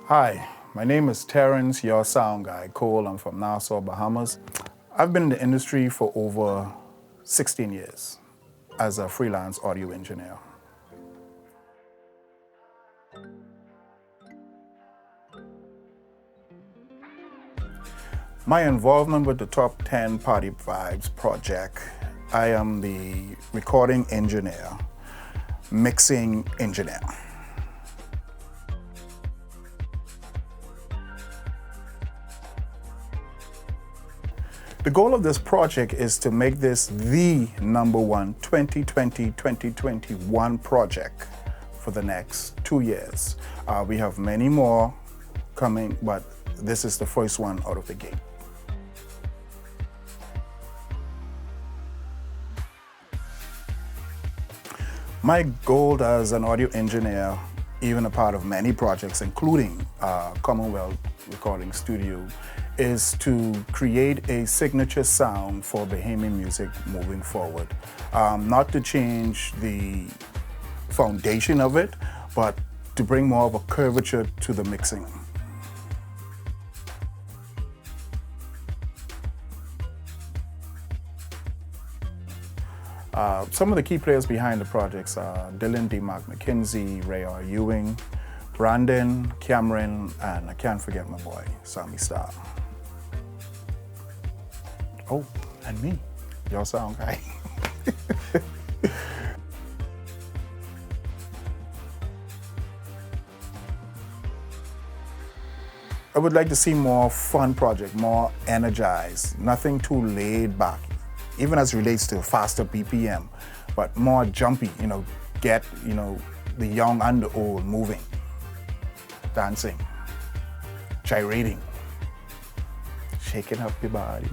Hi, my name is Terrance, your sound guy. Cole, I'm from Nassau, Bahamas. I've been in the industry for over 16 years as a freelance audio engineer. My involvement with the Top 10 Party Vibes project, I am the recording engineer, mixing engineer. The goal of this project is to make this the #1 2020-2021 project for the next 2 years. We have many more coming, but this is the first one out of the gate. My goal as an audio engineer, even a part of many projects, including Commonwealth Recording Studio, is to create a signature sound for Bahamian music moving forward. Not to change the foundation of it, but to bring more of a curvature to the mixing. Some of the key players behind the projects are Dylan D. Mark McKenzie, Ray R. Ewing, Brandon, Cameron, and I can't forget my boy, Sammy Star. Oh, and me, your sound guy. I would like to see more fun project, more energized, nothing too laid back, even as it relates to faster BPM, but more jumpy, get, the young and the old moving, dancing, gyrating, shaking up your body.